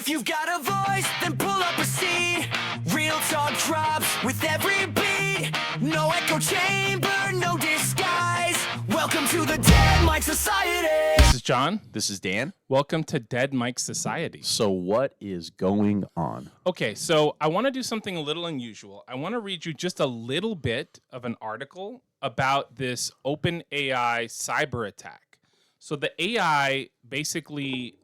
If you've got a voice, then pull up a seat. Real talk drops with every beat. No echo chamber, no disguise. Welcome to the Dead Mike Society. This is John. This is Dan. Welcome to Dead Mike Society. So what is going on? Okay, so I want to do something a little unusual. I want to read you just a little bit of an article about this OpenAI cyber attack. So the AI basically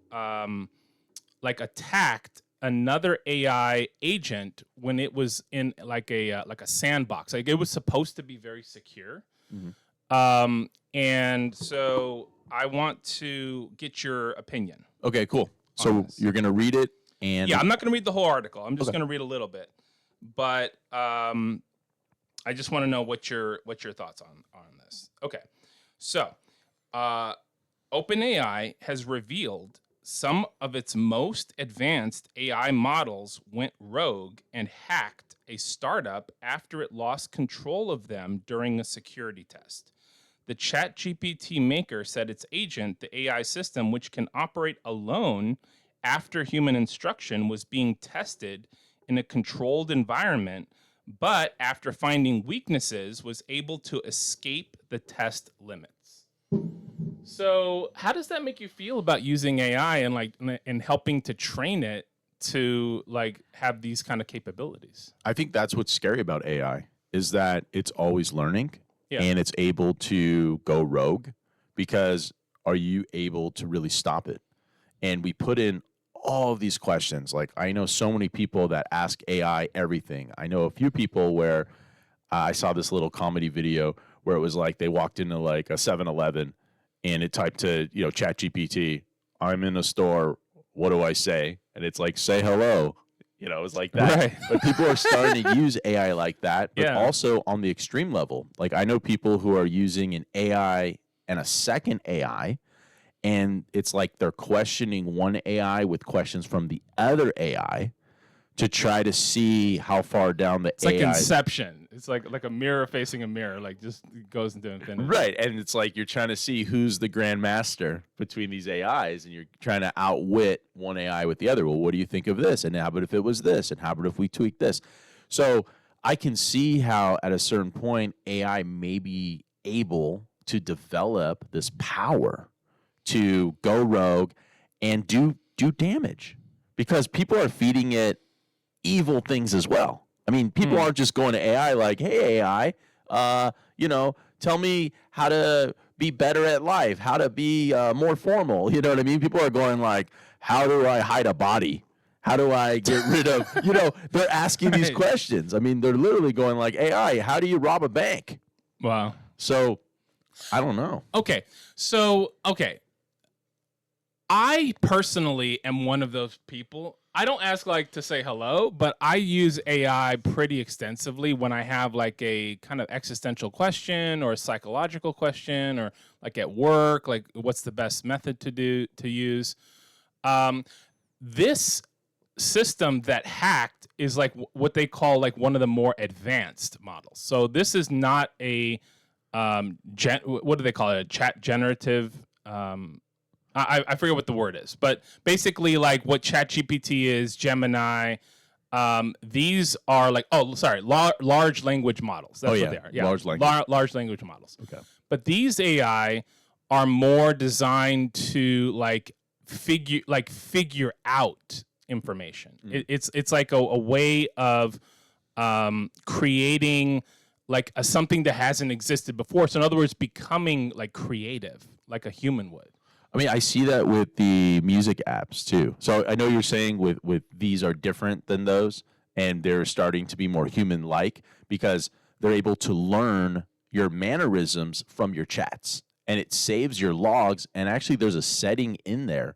attacked another AI agent when it was in like a sandbox. Like it was supposed to be very secure. Mm-hmm. And so I want to get your opinion. Okay, cool. So you're going to read it and... Yeah, I'm not going to read the whole article. I'm just going to read a little bit. But I just want to know what your thoughts on this. Okay. So OpenAI has revealed some of its most advanced AI models went rogue and hacked a startup after it lost control of them during a security test. The ChatGPT maker said its agent, the AI system, which can operate alone after human instruction, was being tested in a controlled environment, but after finding weaknesses, was able to escape the test limits. So how does that make you feel about using AI and helping to train it to have these kind of capabilities? I think that's what's scary about AI is that it's always learning. Yeah. And it's able to go rogue because are you able to really stop it? And we put in all of these questions. Like I know so many people that ask AI everything. I know a few people where I saw this little comedy video where it was like they walked into like a 7-Eleven and it typed to, ChatGPT, I'm in a store, what do I say? And it's like, say hello. It was like that. Right. But people are starting to use AI like that, but also on the extreme level. Like I know people who are using an AI and a second AI, and it's like they're questioning one AI with questions from the other AI to try to see how far down the AI. It's like Inception. It's like a mirror facing a mirror, just goes into infinity. Right, and it's like you're trying to see who's the grandmaster between these AIs, and you're trying to outwit one AI with the other. Well, what do you think of this? And how about if it was this? And how about if we tweak this? So I can see how at a certain point AI may be able to develop this power to go rogue and do damage because people are feeding it evil things as well. I mean, people aren't just going to AI like, hey, AI, tell me how to be better at life, how to be more formal. You know what I mean? People are going like, how do I hide a body? How do I get rid of, they're asking these questions. I mean, they're literally going like, AI, how do you rob a bank? Wow. So I don't know. Okay. So, I personally am one of those people. I don't ask to say hello, but I use AI pretty extensively when I have a kind of existential question or a psychological question or at work, what's the best method to use. This system that hacked is what they call one of the more advanced models. So this is not a what do they call it? A chat generative. I forget what the word is, but basically what ChatGPT is, Gemini, these are large language models. That's what they are. Yeah, large language models. Okay. But these AI are more designed to figure out information. It's like a way of creating something that hasn't existed before. So in other words, becoming creative, like a human would. I mean, I see that with the music apps too. So I know you're saying with these are different than those, and they're starting to be more human-like because they're able to learn your mannerisms from your chats, and it saves your logs. And actually, there's a setting in there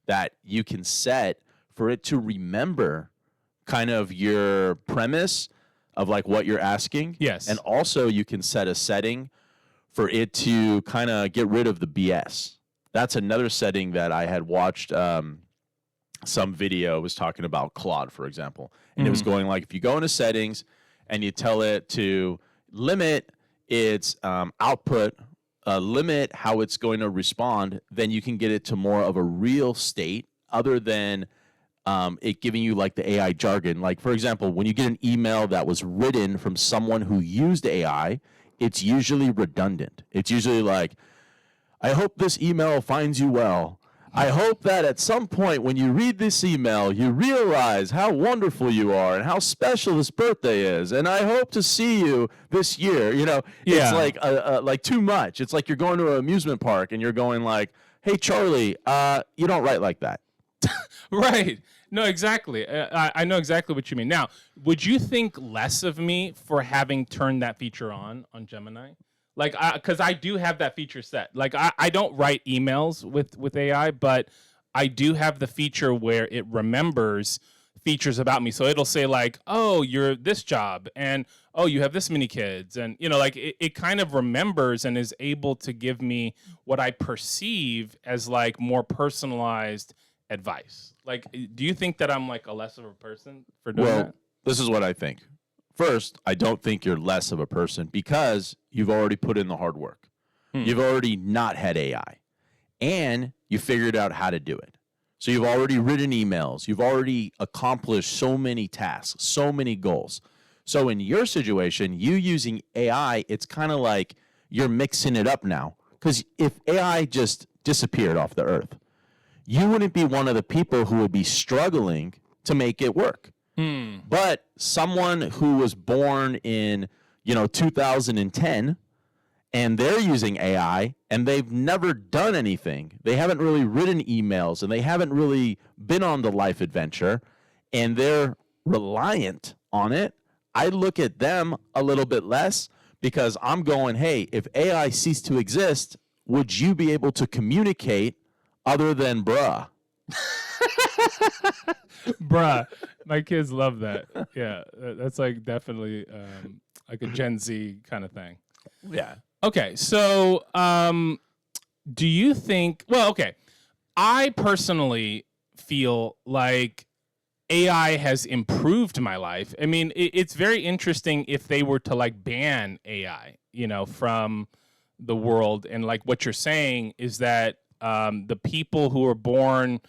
that you can set for it to remember kind of your premise of what you're asking. Yes. And also, you can set a setting for it to kind of get rid of the BS. That's another setting that I had watched some video was talking about Claude, for example. And it was going if you go into settings and you tell it to limit its output, limit how it's going to respond, then you can get it to more of a real state other than it giving you like the AI jargon. Like, for example, when you get an email that was written from someone who used AI, it's usually redundant. It's usually like, I hope this email finds you well. I hope that at some point when you read this email, you realize how wonderful you are and how special this birthday is. And I hope to see you this year. You know, it's like too much. It's like you're going to an amusement park and you're going like, hey, Charlie, you don't write like that. Right. No, exactly. I know exactly what you mean. Now, would you think less of me for having turned that feature on Gemini? Like, because I do have that feature set. Like, I don't write emails with AI, but I do have the feature where it remembers features about me. So it'll say like, oh, you're this job, and oh, you have this many kids, and you know, like it kind of remembers and is able to give me what I perceive as like more personalized advice. Like, do you think that I'm like a less of a person for doing that? This is what I think. First, I don't think you're less of a person because you've already put in the hard work. You've already not had AI, and you figured out how to do it. So you've already written emails. You've already accomplished so many tasks, so many goals. So in your situation, you using AI, it's kind of like you're mixing it up now. Because if AI just disappeared off the earth, you wouldn't be one of the people who would be struggling to make it work. But someone who was born in, 2010, and they're using AI, and they've never done anything. They haven't really written emails, and they haven't really been on the life adventure, and they're reliant on it. I look at them a little bit less because I'm going, hey, if AI ceased to exist, would you be able to communicate other than bruh? Bruh, my kids love that. Yeah, that's like definitely like a Gen Z kind of thing. Yeah. Okay, so do you think? Well, okay, I personally feel like AI has improved my life. I mean, it's very interesting if they were to like ban AI, from the world, and like what you're saying is that the people who were born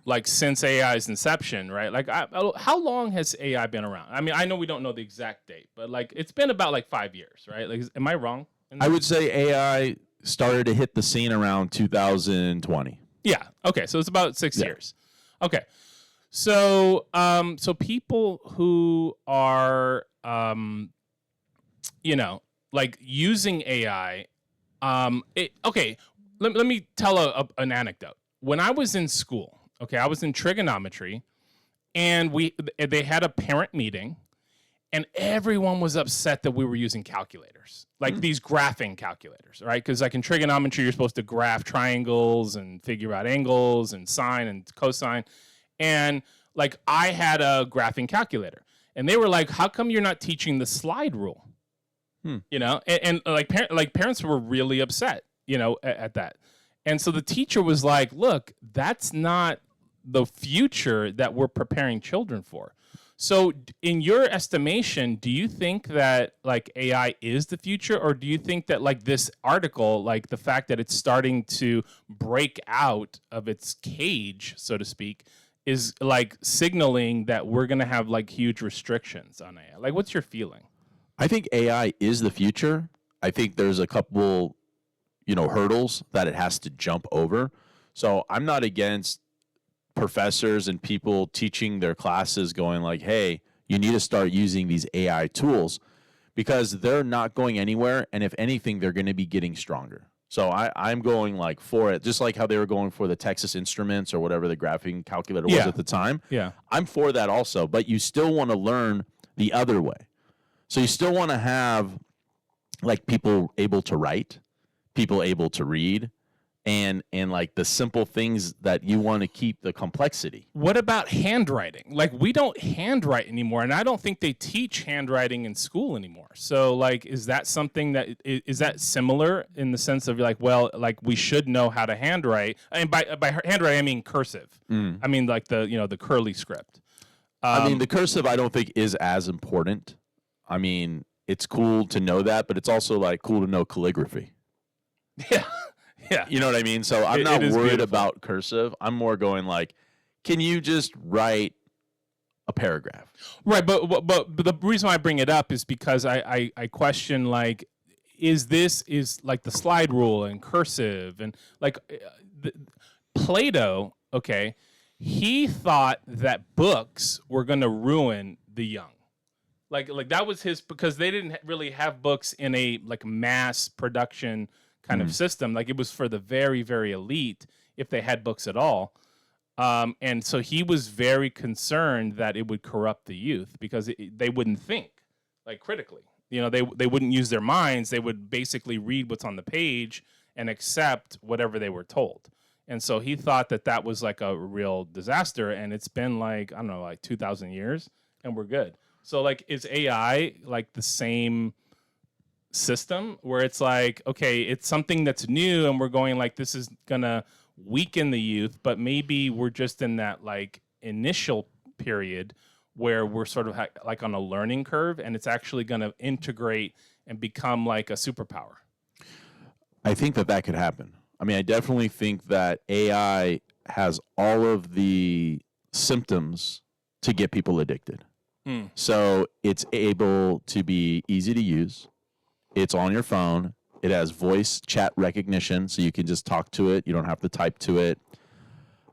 like since AI's inception, right? Like, how long has AI been around? I mean, I know we don't know the exact date, but like it's been about like 5 years, right? Like, am I wrong? I would say AI started to hit the scene around 2020. Yeah. Okay. So it's about 6 years. Okay. So, so people who are, like using AI, okay. Let me tell an anecdote. When I was in school, okay, I was in trigonometry, and they had a parent meeting, and everyone was upset that we were using calculators, like these graphing calculators, right? Because like in trigonometry, you're supposed to graph triangles and figure out angles and sine and cosine. And like I had a graphing calculator, and they were like, how come you're not teaching the slide rule? And like parents were really upset, at that. And so the teacher was like, look, that's not the future that we're preparing children for. So in your estimation, do you think that like AI is the future, or do you think that like this article, like the fact that it's starting to break out of its cage, so to speak, is like signaling that we're going to have like huge restrictions on AI? Like, what's your feeling? I think AI is the future. I think there's a couple, hurdles that it has to jump over. So I'm not against professors and people teaching their classes going like, hey, you need to start using these AI tools because they're not going anywhere. And if anything, they're going to be getting stronger. So I'm going like for it, just like how they were going for the Texas Instruments or whatever the graphing calculator was at the time. Yeah. I'm for that also, but you still want to learn the other way. So you still want to have like people able to write, people able to read, and like the simple things that you want to keep the complexity. What about handwriting? Like, we don't handwrite anymore, and I don't think they teach handwriting in school anymore. So like, is that something that is that similar in the sense of like, well, like we should know how to handwrite? And by handwriting I mean cursive. I mean like the curly script. I mean the cursive I don't think is as important. I mean, it's cool to know that, but it's also like cool to know calligraphy. Yeah. Yeah. You know what I mean? So I'm not worried beautiful about cursive. I'm more going like, can you just write a paragraph? Right, but the reason why I bring it up is because I question, like, is like the slide rule and cursive and like Plato, okay, he thought that books were going to ruin the young. Like that was his, because they didn't really have books in a like mass production kind of system. Like it was for the very, very elite if they had books at all. And so he was very concerned that it would corrupt the youth because they wouldn't think like critically. You know, they wouldn't use their minds. They would basically read what's on the page and accept whatever they were told. And so he thought that that was like a real disaster. And it's been like, I don't know, like 2,000 years and we're good. So like, is AI like the same system where it's like, okay, it's something that's new and we're going like, this is going to weaken the youth, but maybe we're just in that like initial period where we're sort of like on a learning curve and it's actually going to integrate and become like a superpower? I think that could happen. I mean, I definitely think that AI has all of the symptoms to get people addicted. So it's able to be easy to use. It's on your phone. It has voice chat recognition, so you can just talk to it. You don't have to type to it.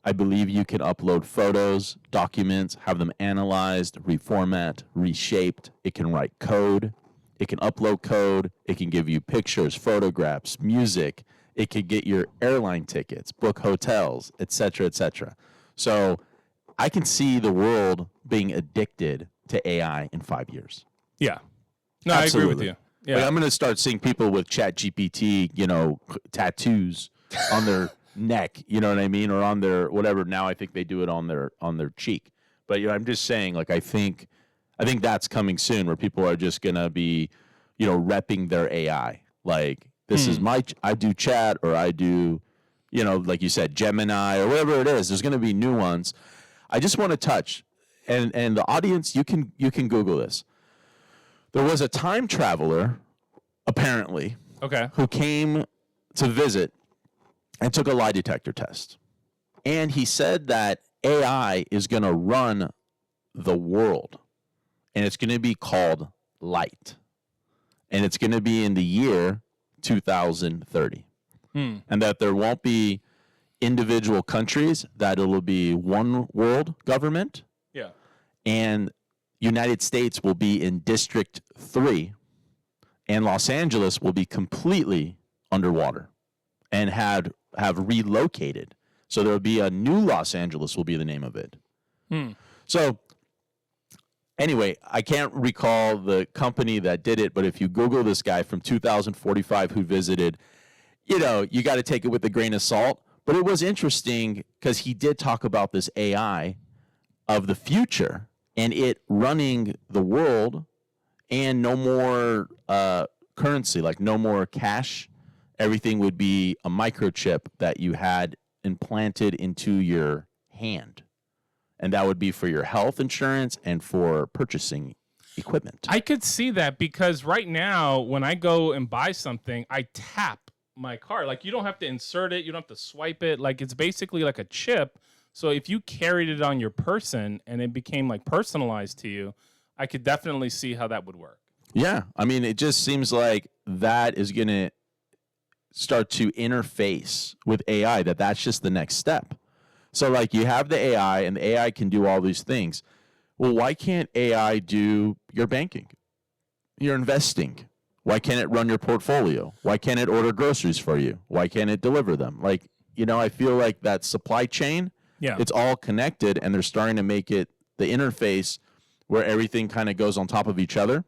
I believe you can upload photos, documents, have them analyzed, reformat, reshaped. It can write code. It can upload code. It can give you pictures, photographs, music. It could get your airline tickets, book hotels, et cetera, et cetera. So I can see the world being addicted to AI in 5 years. Yeah. No, Absolutely. I agree with you. Yeah. Like I'm going to start seeing people with ChatGPT, tattoos on their neck, you know what I mean, or on their whatever. Now I think they do it on their cheek. But I'm just saying, like I think that's coming soon, where people are just going to be, repping their AI. Like this is I do chat, or I do, like you said, Gemini or whatever it is. There's going to be new ones. I just want to touch, and the audience, you can Google this. There was a time traveler, apparently, who came to visit and took a lie detector test. And he said that AI is going to run the world, and it's going to be called light. And it's going to be in the year 2030. And that there won't be individual countries, that it'll be one world government. Yeah. And United States will be in District 3, and Los Angeles will be completely underwater and have relocated. So there'll be a new Los Angeles will be the name of it. So anyway, I can't recall the company that did it, but if you Google this guy from 2045 who visited, you got to take it with a grain of salt. But it was interesting because he did talk about this AI of the future and it running the world, and no more currency, like no more cash. Everything would be a microchip that you had implanted into your hand. And that would be for your health insurance and for purchasing equipment. I could see that, because right now when I go and buy something, I tap my card. Like, you don't have to insert it. You don't have to swipe it. Like, it's basically like a chip. So if you carried it on your person and it became like personalized to you, I could definitely see how that would work. Yeah. I mean, it just seems like that is going to start to interface with AI, that's just the next step. So like you have the AI, and the AI can do all these things. Well, why can't AI do your banking, your investing? Why can't it run your portfolio? Why can't it order groceries for you? Why can't it deliver them? Like, I feel like that supply chain, it's all connected, and they're starting to make it the interface where everything kind of goes on top of each other.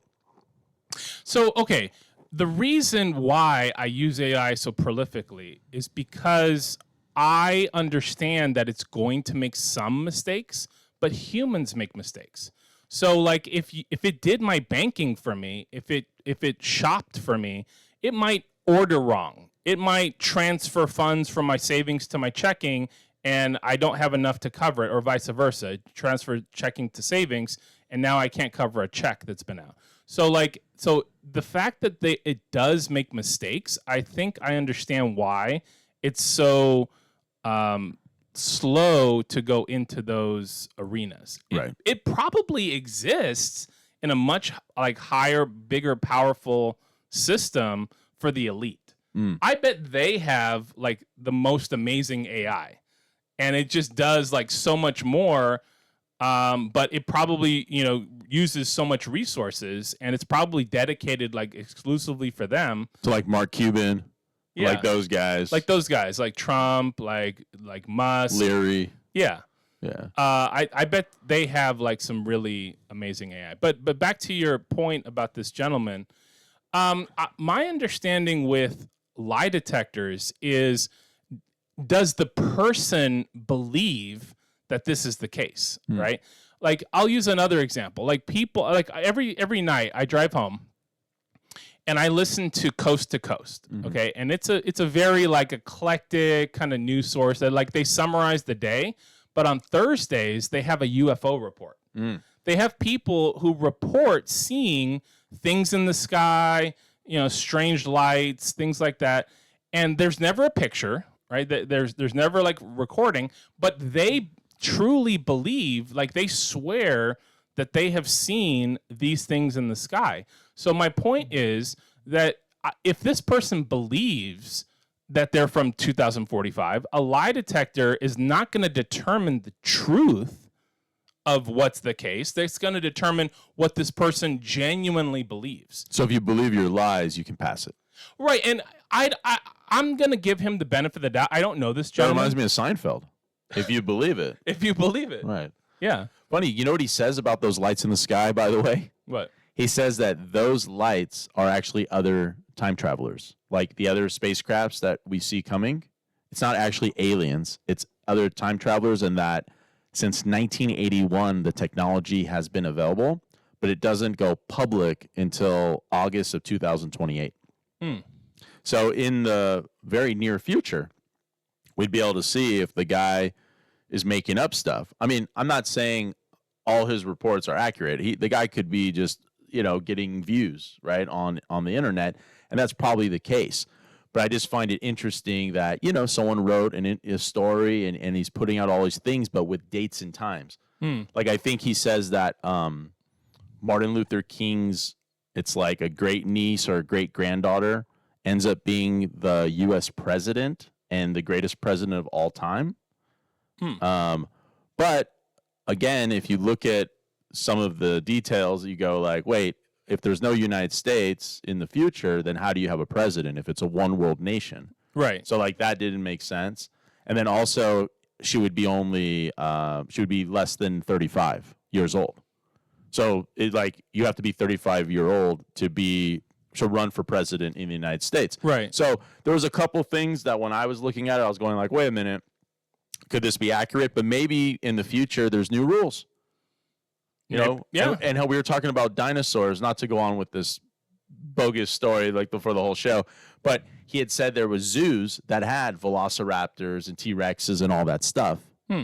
So, okay, the reason why I use AI so prolifically is because I understand that it's going to make some mistakes, but humans make mistakes. So, like, if it did my banking for me, if it shopped for me, it might order wrong. It might transfer funds from my savings to my checking, and I don't have enough to cover it, or vice versa. Transfer checking to savings, and now I can't cover a check that's been out. So the fact that it does make mistakes, I think I understand why it's so slow to go into those arenas. Right. It probably exists in a much like higher, bigger, powerful system for the elite. I bet they have like the most amazing AI, and it just does like so much more. But it probably, uses so much resources, and it's probably dedicated like exclusively for them. So like Mark Cuban, Yeah. like those guys, like Trump, like Musk, Leary. Yeah. Yeah. I bet they have like some really amazing AI. But back to your point about this gentleman, my understanding with lie detectors is, does the person believe that this is the case, right? Like, I'll use another example. Like, people, like every night I drive home and I listen to Coast to Coast, okay? And it's a very like eclectic kind of news source that like they summarize the day, but on Thursdays they have a UFO report. They have people who report seeing things in the sky, strange lights, things like that. And there's never a picture, right? There's never like recording, but they truly believe, like they swear that they have seen these things in the sky. So my point is that if this person believes that they're from 2045, a lie detector is not going to determine the truth of what's the case. It's going to determine what this person genuinely believes. So if you believe your lies, you can pass it. Right, and I'm going to give him the benefit of the doubt. I don't know this That gentleman. reminds me of Seinfeld. If you believe it. If you believe it. Right. Yeah. Funny, you know what he says about those lights in the sky, by the way? What? He says that those lights are actually other time travelers. Like the other spacecrafts that we see coming, it's not actually aliens. It's other time travelers, and that since 1981, the technology has been available, but it doesn't go public until August of 2028. So in the very near future, we'd be able to see if the guy is making up stuff. I mean, I'm not saying all his reports are accurate. The guy could be just, getting views, right, on the internet, and that's probably the case. But I just find it interesting that, someone wrote a story and he's putting out all these things, but with dates and times. Like, I think he says that Martin Luther King's, it's like a great niece or a great granddaughter ends up being the U.S. president and the greatest president of all time. But again, if you look at some of the details, you go like, wait, if there's no United States in the future, then how do you have a president if it's a one world nation? Right. So like that didn't make sense. And then also she would be less than 35 years old. So you have to be 35-year-old to run for president in the United States. Right. So there was a couple things that when I was looking at it, I was going like, wait a minute, could this be accurate? But maybe in the future there's new rules. Yeah. And how we were talking about dinosaurs, not to go on with this bogus story for the whole show, but he had said there was zoos that had velociraptors and T-Rexes and all that stuff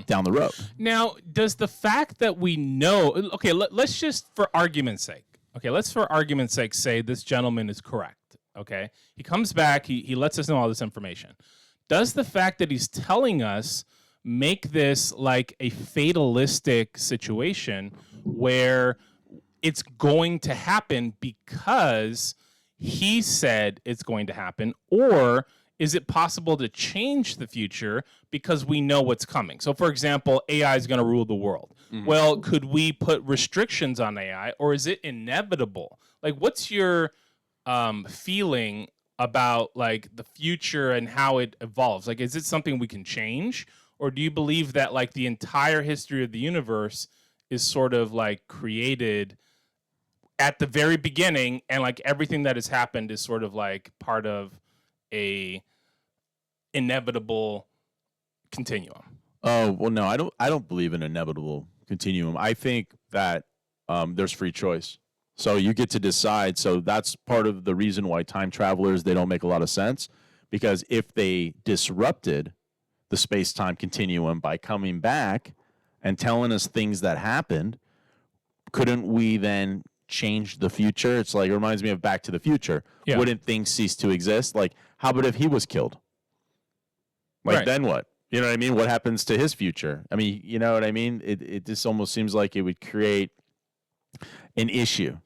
down the road. Now, does the fact that we know, okay, let's just for argument's sake, say this gentleman is correct, okay? He comes back, he lets us know all this information. Does the fact that he's telling us make this like a fatalistic situation where it's going to happen because he said it's going to happen, or is it possible to change the future because we know what's coming? So, for example, AI is going to rule the world. Well, could we put restrictions on AI, or is it inevitable? Like, what's your feeling about like the future and how it evolves? Like, is it something we can change, or do you believe that like the entire history of the universe is sort of like created at the very beginning, and like everything that has happened is sort of like part of a inevitable continuum? Oh, well, no, I don't believe in inevitable continuum. I think that there's free choice. So you get to decide. So that's part of the reason why time travelers, they don't make a lot of sense, because if they disrupted the space-time continuum by coming back and telling us things that happened, couldn't we then change the future? It's like, it reminds me of Back to the Future. Wouldn't things cease to exist? Like, how about if he was killed? Like, then what? You know what I mean? What happens to his future? I mean, you know what I mean? It just almost seems like it would create an issue.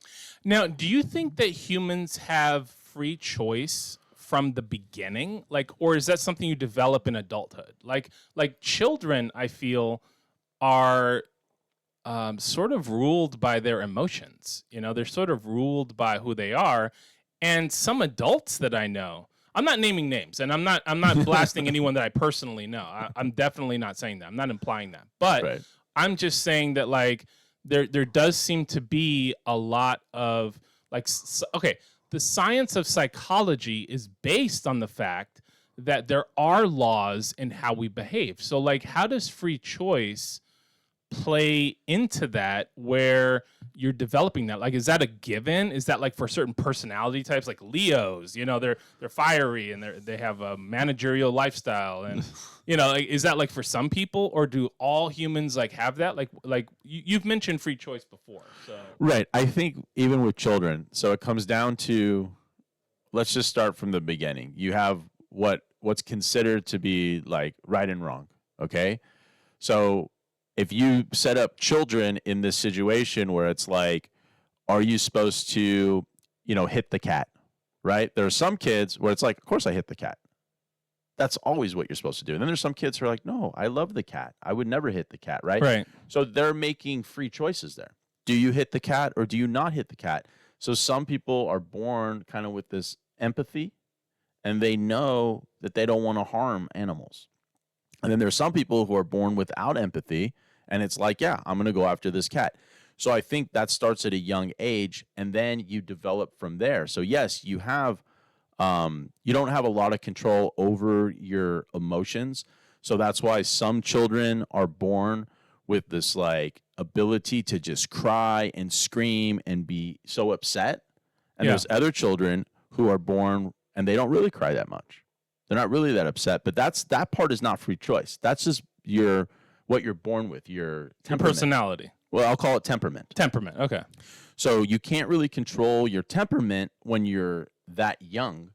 Now, do you think that humans have free choice from the beginning? Like, or is that something you develop in adulthood? Like children, I feel, are sort of ruled by their emotions. You know, they're sort of ruled by who they are. And some adults that I know, I'm not naming names, and I'm not blasting anyone that I personally know. I'm definitely not saying that. I'm not implying that. But Right. I'm just saying that, like, there does seem to be a lot of, like, okay, the science of psychology is based on the fact that there are laws in how we behave. So, like, how does free choice play into that where you're developing that? Like, is that a given? Is that like for certain personality types, like Leos, you know, they're fiery and they have a managerial lifestyle, and you know, like, is that like for some people, or do all humans like have that? Like you've mentioned free choice before. So Right. I think even with children, so it comes down to, let's just start from the beginning. You have what's considered to be like right and wrong. Okay. So if you set up children in this situation where it's like, are you supposed to, you know, hit the cat, right? There are some kids where it's like, of course I hit the cat. That's always what you're supposed to do. And then there's some kids who are like, no, I love the cat. I would never hit the cat, right? Right. So they're making free choices there. Do you hit the cat or do you not hit the cat? So some people are born kind of with this empathy, and they know that they don't want to harm animals. And then there's some people who are born without empathy, and it's like, yeah, I'm going to go after this cat. So I think that starts at a young age, and then you develop from there. So yes, you have, you don't have a lot of control over your emotions. So that's why some children are born with this like ability to just cry and scream and be so upset. And there's other children who are born and they don't really cry that much. They're not really that upset, but that part is not free choice. That's just what you're born with, your temperament. personality. Well, I'll call it temperament. Temperament. Okay. So you can't really control your temperament when you're that young.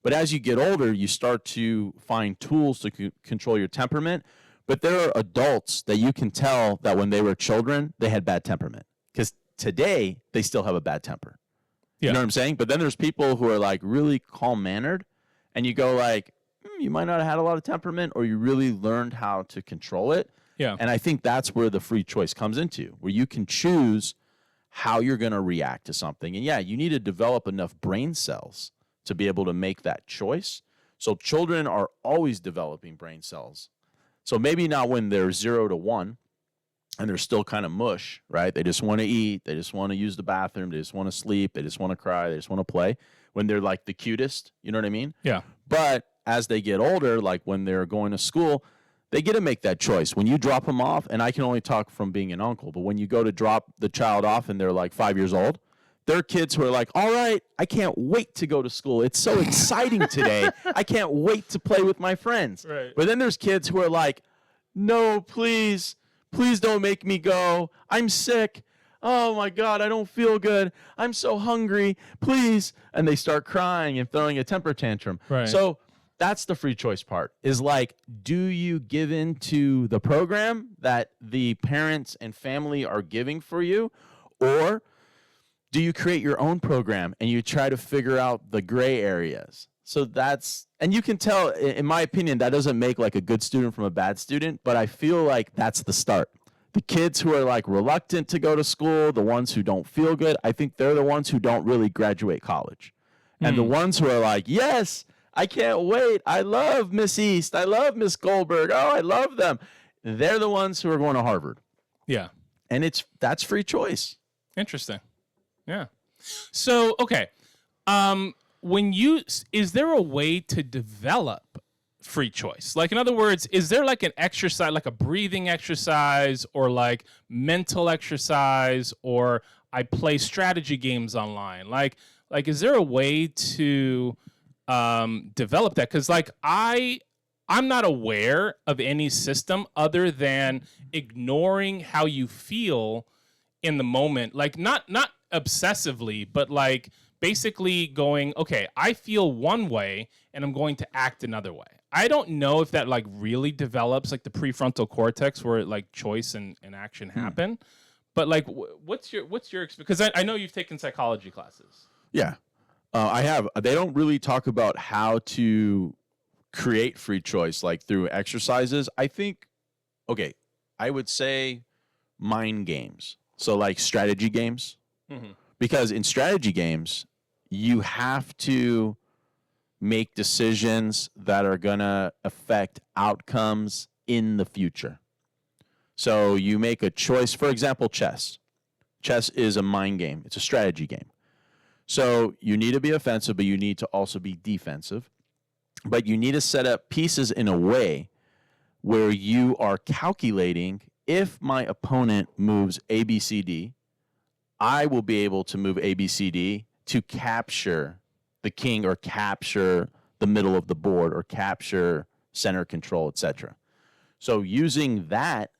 But as you get older, you start to find tools to control your temperament. But there are adults that you can tell that when they were children, they had bad temperament. Because today, they still have a bad temper. Yeah. You know what I'm saying? But then there's people who are like really calm-mannered, and you go like, you might not have had a lot of temperament, or you really learned how to control it. Yeah. And I think that's where the free choice comes into, where you can choose how you're going to react to something. And yeah, you need to develop enough brain cells to be able to make that choice. So children are always developing brain cells. So maybe not when they're 0 to 1 and they're still kind of mush, right? They just want to eat. They just want to use the bathroom. They just want to sleep. They just want to cry. They just want to play when they're like the cutest. You know what I mean? Yeah. But as they get older, like when they're going to school, they get to make that choice. When you drop them off, and I can only talk from being an uncle, but when you go to drop the child off and they're like 5 years old, there are kids who are like, all right, I can't wait to go to school. It's so exciting today. I can't wait to play with my friends. Right. But then there's kids who are like, no, please don't make me go. I'm sick. Oh my God, I don't feel good. I'm so hungry. Please. And they start crying and throwing a temper tantrum. Right. So that's the free choice part, is like, do you give in to the program that the parents and family are giving for you? Or do you create your own program and you try to figure out the gray areas? So and you can tell, in my opinion, that doesn't make like a good student from a bad student, but I feel like that's the start. The kids who are like reluctant to go to school, the ones who don't feel good, I think they're the ones who don't really graduate college. And the ones who are like, yes, I can't wait. I love Miss East. I love Miss Goldberg. Oh, I love them. They're the ones who are going to Harvard. Yeah. And that's free choice. Interesting. Yeah. So, okay. Is there a way to develop free choice? Like, in other words, is there like an exercise, like a breathing exercise, or like mental exercise, or I play strategy games online? Like, is there a way to develop that? Because like I'm not aware of any system other than ignoring how you feel in the moment. Like not obsessively, but like basically going, okay, I feel one way and I'm going to act another way. I don't know if that like really develops like the prefrontal cortex where like choice and action happen. But like, what's your experience? Because I know you've taken psychology classes. Yeah, I have. They don't really talk about how to create free choice like through exercises. I think, okay, I would say mind games. So like strategy games. Because in strategy games, you have to make decisions that are going to affect outcomes in the future. So you make a choice, for example, chess. Chess is a mind game. It's a strategy game. So you need to be offensive, but you need to also be defensive. But you need to set up pieces in a way where you are calculating, if my opponent moves A, B, C, D, I will be able to move A, B, C, D to capture the king or capture the middle of the board or capture center control, etc. So using that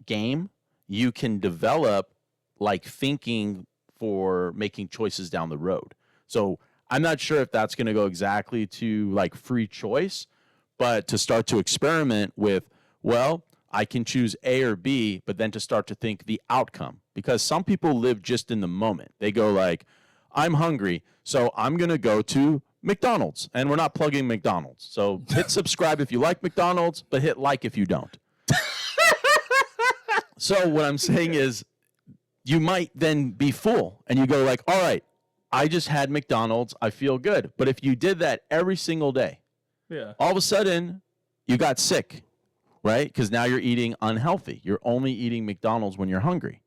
game, you can develop like thinking for making choices down the road. So I'm not sure if that's going to go exactly to like free choice, but to start to experiment with, well, I can choose A or B, but then to start to think the outcome. Because some people live just in the moment. They go like, I'm hungry, so I'm going to go to McDonald's. And we're not plugging McDonald's. So hit subscribe if you like McDonald's, but hit like if you don't. So what I'm saying is you might then be full and you go like, all right, I just had McDonald's. I feel good. But if you did that every single day, all of a sudden you got sick, right? Because now you're eating unhealthy. You're only eating McDonald's when you're hungry.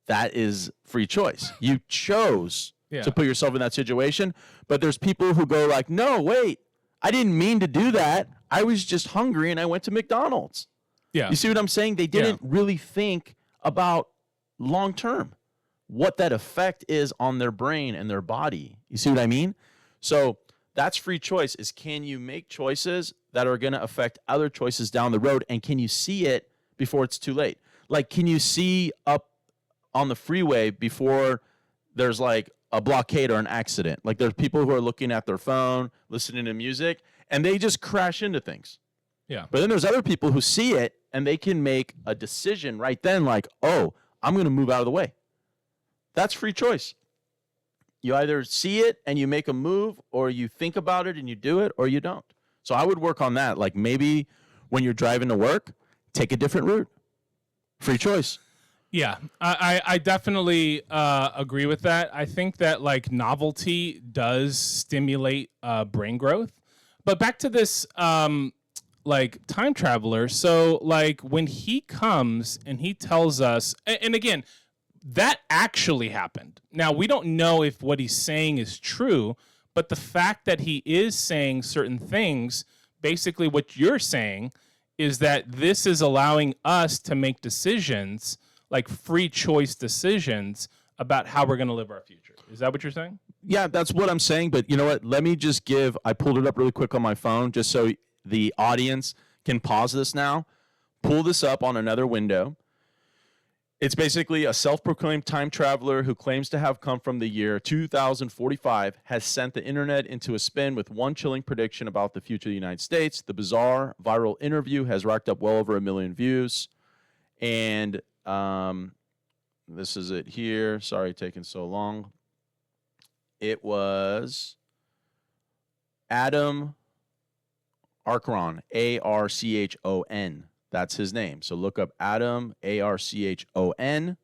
That is free choice. You chose to put yourself in that situation. But there's people who go like, no, wait, I didn't mean to do that. I was just hungry and I went to McDonald's. Yeah. You see what I'm saying? They didn't really think about long term, what that effect is on their brain and their body. You see what I mean? So that's free choice, is can you make choices that are going to affect other choices down the road, and can you see it before it's too late? Like, can you see up on the freeway before there's like a blockade or an accident? Like there's people who are looking at their phone, listening to music, and they just crash into things. Yeah. But then there's other people who see it and they can make a decision right then like, oh, I'm going to move out of the way. That's free choice. You either see it and you make a move, or you think about it and you do it, or you don't. So I would work on that. Like maybe when you're driving to work, take a different route. Free choice. Yeah, I definitely agree with that. I think that like novelty does stimulate brain growth. But back to this like time traveler. So like when he comes and he tells us, and again, that actually happened. Now, we don't know if what he's saying is true, but the fact that he is saying certain things, basically what you're saying is that this is allowing us to make decisions, like free choice decisions about how we're going to live our future. Is that what you're saying? Yeah, that's what I'm saying. But you know what? Let me just I pulled it up really quick on my phone just so the audience can pause this now. Pull this up on another window. It's basically a self-proclaimed time traveler who claims to have come from the year 2045 has sent the internet into a spin with one chilling prediction about the future of the United States. The bizarre viral interview has racked up well over 1 million views. And this is it here. Sorry, taking so long. It was Adam Archon, Archon. That's his name. So look up Adam, Archon.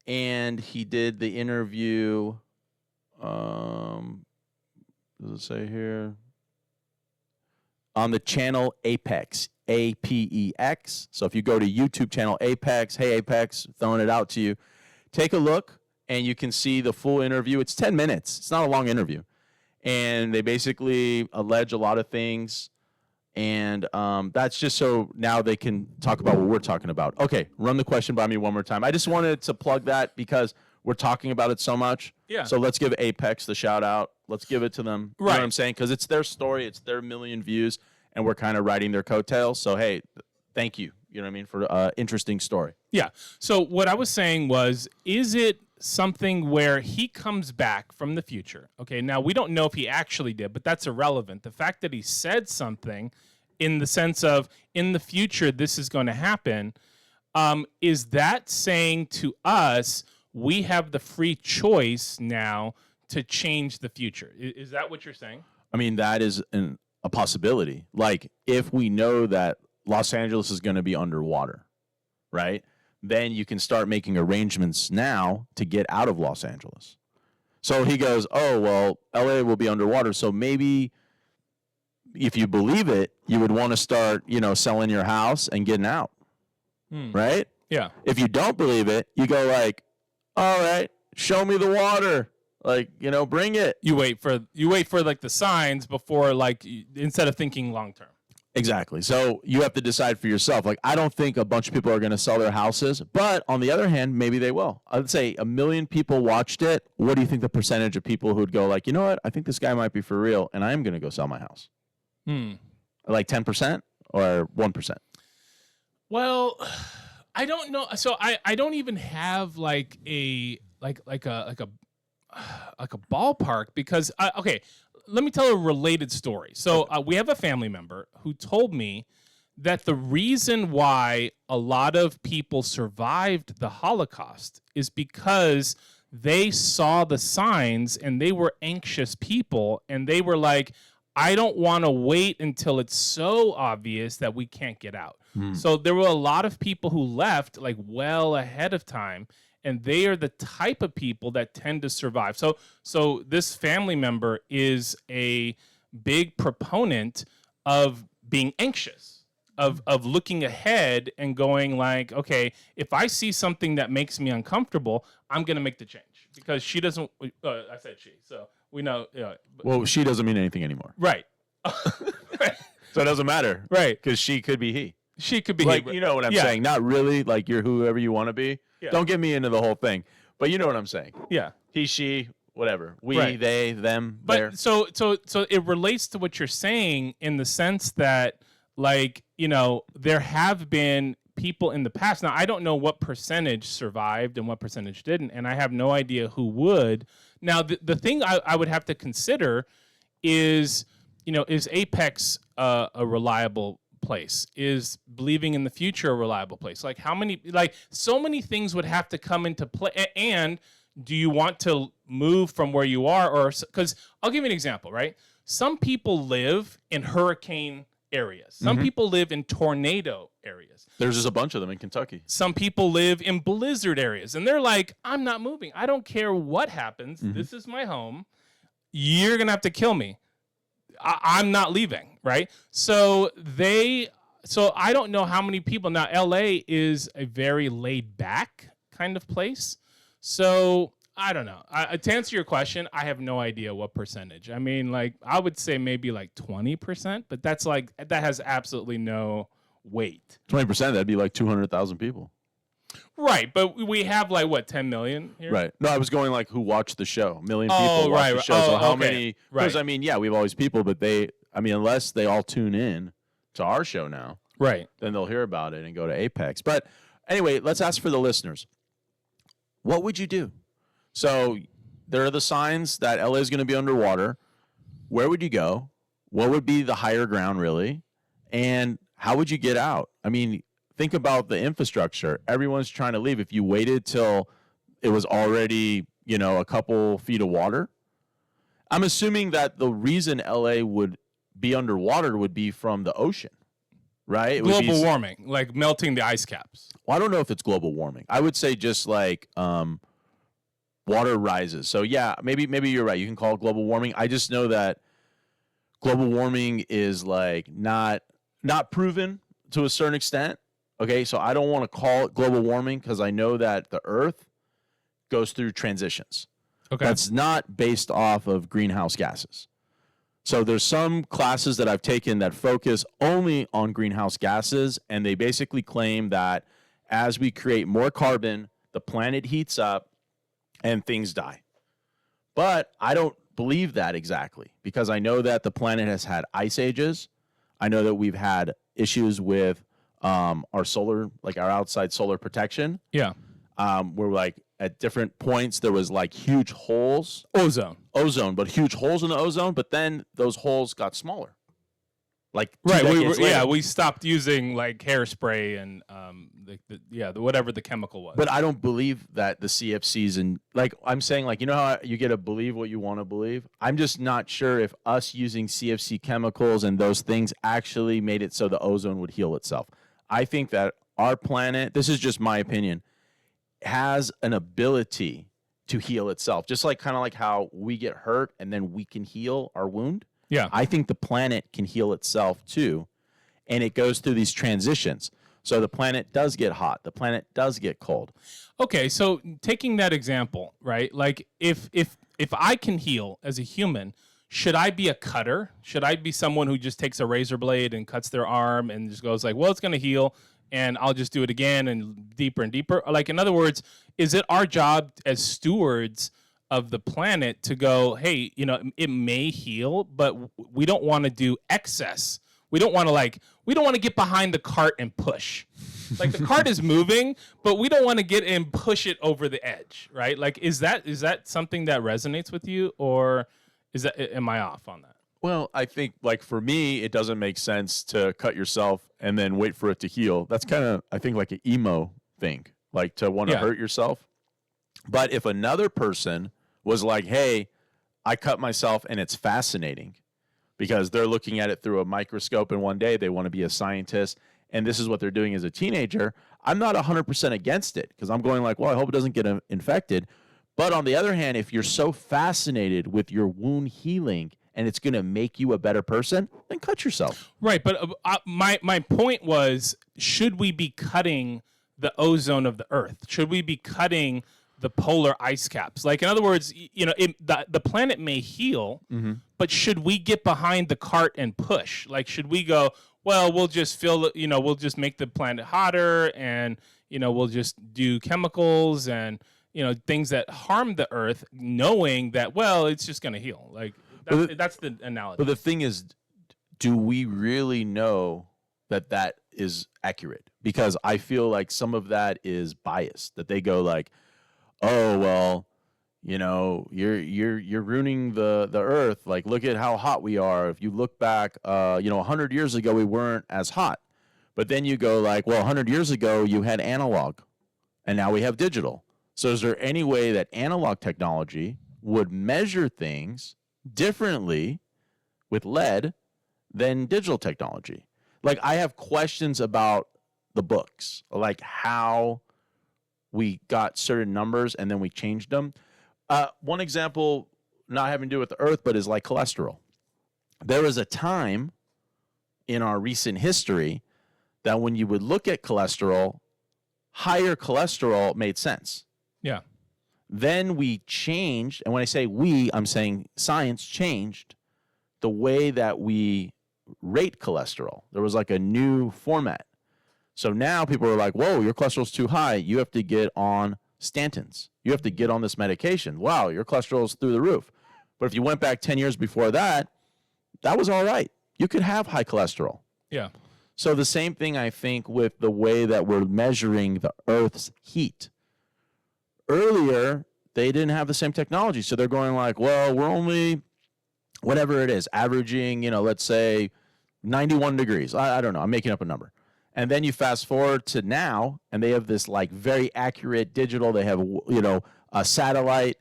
And he did the interview. Does it say here? On the channel Apex, APEX. So if you go to YouTube channel Apex, hey Apex, throwing it out to you, take a look and you can see the full interview. It's 10 minutes. It's not a long interview. And they basically allege a lot of things. And that's just so now they can talk about what we're talking about. Okay, run the question by me one more time. I just wanted to plug that because we're talking about it so much. Yeah. So let's give Apex the shout out. Let's give it to them. You know what I'm saying? Because it's their story. It's their 1 million views. And we're kind of riding their coattails. So, hey, thank you. You know what I mean? For an interesting story. Yeah. So what I was saying was, is it something where he comes back from the future. Okay, now we don't know if he actually did, but that's irrelevant. The fact that he said something in the sense of in the future this is going to happen, is that saying to us we have the free choice now to change the future? Is that what you're saying? I mean, that is a possibility. Like, if we know that Los Angeles is going to be underwater, right? Then you can start making arrangements now to get out of Los Angeles. So he goes, oh, well, LA will be underwater. So maybe if you believe it, you would want to start, selling your house and getting out, right? Yeah. If you don't believe it, you go like, all right, show me the water. Like, bring it. You wait for like the signs before, like, instead of thinking long term. Exactly. So you have to decide for yourself. Like, I don't think a bunch of people are going to sell their houses, but on the other hand, maybe they will. I'd say 1 million people watched it. What do you think the percentage of people who'd go like, you know what? I think this guy might be for real, and I am going to go sell my house. Like 10% or 1%? Well, I don't know. So I don't even have like a ballpark because okay, let me tell a related story. So we have a family member who told me that the reason why a lot of people survived the Holocaust is because they saw the signs and they were anxious people and they were like, I don't want to wait until it's so obvious that we can't get out. So there were a lot of people who left like well ahead of time, and they are the type of people that tend to survive. So this family member is a big proponent of being anxious, of looking ahead and going like, okay, if I see something that makes me uncomfortable, I'm going to make the change because she doesn't, I said she, so we know. Well, she doesn't mean anything anymore. Right. Right. So it doesn't matter. Right. Because she could be he. She could be like, he. you know what I'm saying? Not really like you're whoever you want to be. Yeah. Don't get me into the whole thing. But you know what I'm saying. Yeah. He, she, whatever. We, right. they, them, but there. So it relates to what you're saying in the sense that, like, there have been people in the past. Now, I don't know what percentage survived and what percentage didn't, and I have no idea who would. Now, the thing I would have to consider is, is Apex a reliable place? Is believing in the future a reliable place? Like, how many, like, so many things would have to come into play. And do you want to move from where you are? Or, because I'll give you an example, right? Some people live in hurricane areas. Some people live in tornado areas. There's just a bunch of them in Kentucky. Some people live in blizzard areas, and they're like, I'm not moving. I don't care what happens. This is my home. You're going to have to kill me. I'm not leaving, right? So I don't know how many people. Now, LA is a very laid back kind of place. So I don't know. To answer your question, I have no idea what percentage. I mean, like, I would say maybe like 20%, but that's like, that has absolutely no weight. 20%, that'd be like 200,000 people. Right, but we have like, what, 10 million here? Right. No, I was going like who watched the show. 1 million people watch the show. So how many? Because, I mean, yeah, we have all these people, but unless they all tune in to our show now, right, then they'll hear about it and go to Apex. But anyway, let's ask for the listeners. What would you do? So there are the signs that LA is going to be underwater. Where would you go? What would be the higher ground, really? And how would you get out? I mean, think about the infrastructure. Everyone's trying to leave. If you waited till it was already, a couple feet of water, I'm assuming that the reason LA would be underwater would be from the ocean, right? Global warming, like melting the ice caps. Well, I don't know if it's global warming. I would say just like water rises. So yeah, maybe you're right. You can call it global warming. I just know that global warming is like not proven to a certain extent. Okay, so I don't want to call it global warming because I know that the Earth goes through transitions. Okay. That's not based off of greenhouse gases. So there's some classes that I've taken that focus only on greenhouse gases, and they basically claim that as we create more carbon, the planet heats up and things die. But I don't believe that exactly because I know that the planet has had ice ages. I know that we've had issues with our solar, like our outside solar protection. Yeah. Where like at different points there was like huge holes. Ozone, but huge holes in the ozone. But then those holes got smaller. Like right? later. We stopped using like hairspray and whatever the chemical was. But I don't believe that the CFCs and like I'm saying, like, you know how you get to believe what you want to believe. I'm just not sure if us using CFC chemicals and those things actually made it so the ozone would heal itself. I think that our planet, this is just my opinion, has an ability to heal itself, just like kind of like how we get hurt and then we can heal our wound. Yeah. I think the planet can heal itself too, and it goes through these transitions. So the planet does get hot, the planet does get cold. Okay, so taking that example, right? Like if I can heal as a human, should I be a cutter? Should I be someone who just takes a razor blade and cuts their arm and just goes like, well, it's going to heal, and I'll just do it again and deeper and deeper? Like, in other words, is it our job as stewards of the planet to go, hey, you know, it may heal, but we don't want to do excess. We don't want to get behind the cart and push. Like, the cart is moving, but we don't want to get and push it over the edge, right? Like, is that something that resonates with you, or am I off on that? Well, I think, like, for me, it doesn't make sense to cut yourself and then wait for it to heal. That's kind of, I think, like an emo thing, like to want to hurt yourself. But if another person was like, hey, I cut myself and it's fascinating because they're looking at it through a microscope and one day they want to be a scientist and this is what they're doing as a teenager, I'm not 100% against it because I'm going like, well, I hope it doesn't get infected. But on the other hand, if you're so fascinated with your wound healing and it's going to make you a better person, then cut yourself. Right, but my point was, should we be cutting the ozone of the Earth? Should we be cutting the polar ice caps? Like, in other words, you know, the planet may heal, but should we get behind the cart and push? Like, should we go, well, we'll just we'll just make the planet hotter and, you know, we'll just do chemicals and, you know, things that harm the Earth, knowing that, well, it's just going to heal. Like, that's the analogy. But the thing is, do we really know that that is accurate? Because I feel like some of that is biased, that they go like, oh, well, you know, you're ruining the Earth. Like, look at how hot we are. If you look back, 100 years ago, we weren't as hot. But then you go like, well, 100 years ago, you had analog, and now we have digital. So is there any way that analog technology would measure things differently with lead than digital technology? Like, I have questions about the books, like how we got certain numbers and then we changed them. One example, not having to do with the Earth, but is like cholesterol. There was a time in our recent history that when you would look at cholesterol, higher cholesterol made sense. Yeah. Then we changed, and when I say we, I'm saying science changed the way that we rate cholesterol. There was like a new format. So now people are like, whoa, your cholesterol's too high. You have to get on statins. You have to get on this medication. Wow, your cholesterol's through the roof. But if you went back 10 years before that, that was all right. You could have high cholesterol. Yeah. So the same thing, I think, with the way that we're measuring the Earth's heat. Earlier, they didn't have the same technology. So they're going like, well, we're only, whatever it is, averaging, let's say 91 degrees. I don't know. I'm making up a number. And then you fast forward to now, and they have this like very accurate digital. They have, a satellite,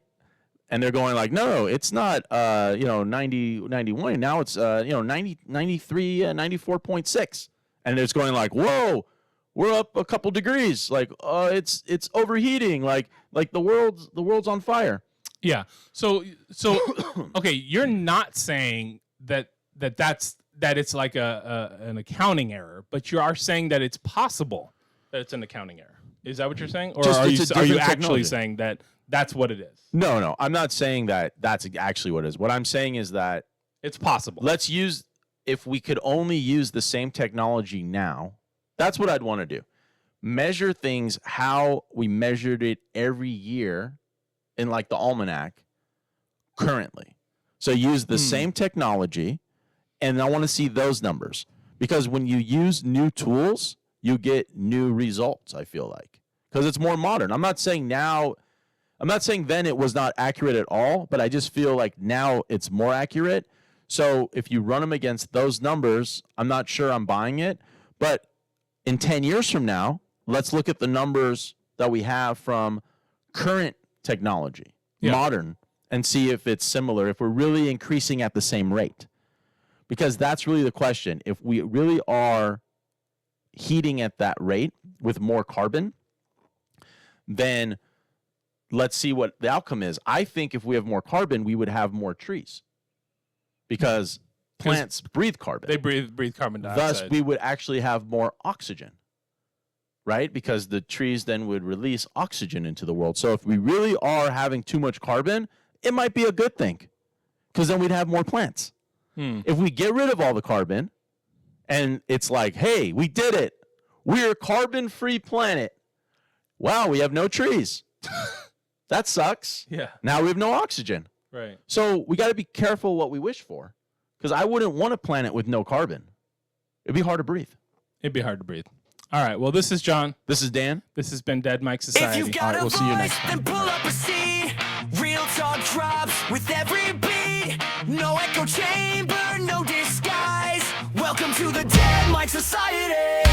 and they're going like, no, it's not, 90, 91. Now it's, 90, 93, 94.6. And it's going like, whoa, we're up a couple degrees. Like, it's overheating. Like the world's on fire. Yeah. So okay, you're not saying that it's like an accounting error, but you are saying that it's possible that it's an accounting error. Is that what you're saying? Or are you actually saying that that's what it is? No, I'm not saying that that's actually what it is. What I'm saying is that it's possible. If we could only use the same technology now, that's what I'd want to do. Measure things how we measured it every year in like the almanac currently. So use the same technology, and I want to see those numbers. Because when you use new tools, you get new results, I feel like. Because it's more modern. I'm not saying now I'm not saying then it was not accurate at all, but I just feel like now it's more accurate. So if you run them against those numbers, I'm not sure I'm buying it. But in 10 years from now, let's look at the numbers that we have from current technology, modern, and see if it's similar, if we're really increasing at the same rate. Because that's really the question. If we really are heating at that rate with more carbon, then let's see what the outcome is. I think if we have more carbon, we would have more trees because plants breathe carbon. They breathe carbon dioxide. Thus, we would actually have more oxygen, right? Because the trees then would release oxygen into the world. So if we really are having too much carbon, it might be a good thing because then we'd have more plants. If we get rid of all the carbon and it's like, hey, we did it. We're a carbon-free planet. Wow, we have no trees. That sucks. Yeah. Now we have no oxygen. Right. So we got to be careful what we wish for because I wouldn't want a planet with no carbon. It'd be hard to breathe. It'd be hard to breathe. All right. Well, this is John. This is Dan. This has been Dead Mike Society. If you've got All right, a we'll see you voice, next time. then pull up a seat. Real talk drops with every beat. No echo chamber, no disguise. Welcome to the Dead Mike Society.